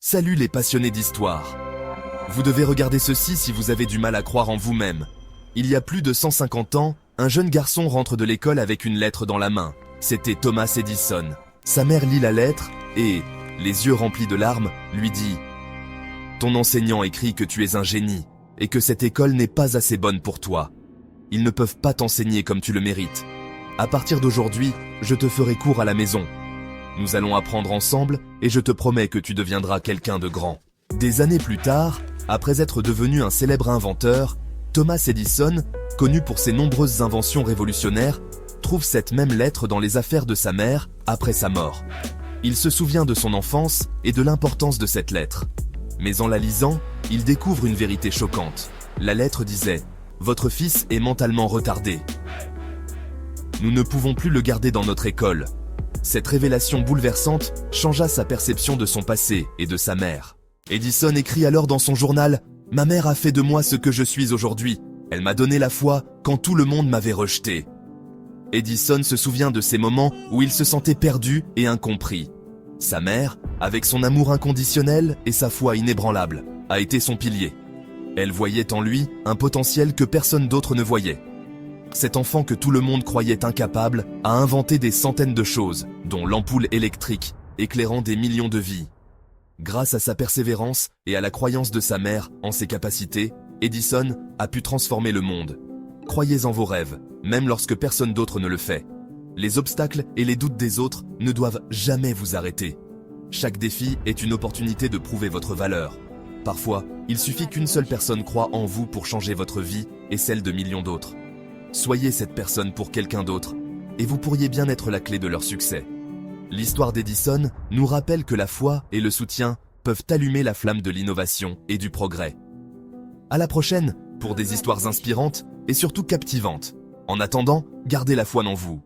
Salut les passionnés d'histoire. Vous devez regarder ceci si vous avez du mal à croire en vous-même. Il y a plus de 150 ans, un jeune garçon rentre de l'école avec une lettre dans la main. C'était Thomas Edison. Sa mère lit la lettre et, les yeux remplis de larmes, lui dit « Ton enseignant écrit que tu es un génie et que cette école n'est pas assez bonne pour toi. Ils ne peuvent pas t'enseigner comme tu le mérites. À partir d'aujourd'hui, je te ferai cours à la maison. Nous allons apprendre ensemble et je te promets que tu deviendras quelqu'un de grand. » Des années plus tard, après être devenu un célèbre inventeur, Thomas Edison, connu pour ses nombreuses inventions révolutionnaires, trouve cette même lettre dans les affaires de sa mère après sa mort. Il se souvient de son enfance et de l'importance de cette lettre. Mais en la lisant, il découvre une vérité choquante. La lettre disait « Votre fils est mentalement retardé. Nous ne pouvons plus le garder dans notre école. » Cette révélation bouleversante changea sa perception de son passé et de sa mère. Edison écrit alors dans son journal « Ma mère a fait de moi ce que je suis aujourd'hui. Elle m'a donné la foi quand tout le monde m'avait rejeté. » Edison se souvient de ces moments où il se sentait perdu et incompris. Sa mère, avec son amour inconditionnel et sa foi inébranlable, a été son pilier. Elle voyait en lui un potentiel que personne d'autre ne voyait. Cet enfant que tout le monde croyait incapable a inventé des centaines de choses, dont l'ampoule électrique, éclairant des millions de vies. Grâce à sa persévérance et à la croyance de sa mère en ses capacités, Edison a pu transformer le monde. Croyez en vos rêves, même lorsque personne d'autre ne le fait. Les obstacles et les doutes des autres ne doivent jamais vous arrêter. Chaque défi est une opportunité de prouver votre valeur. Parfois, il suffit qu'une seule personne croie en vous pour changer votre vie et celle de millions d'autres. Soyez cette personne pour quelqu'un d'autre, et vous pourriez bien être la clé de leur succès. L'histoire d'Edison nous rappelle que la foi et le soutien peuvent allumer la flamme de l'innovation et du progrès. À la prochaine pour des histoires inspirantes et surtout captivantes. En attendant, gardez la foi en vous.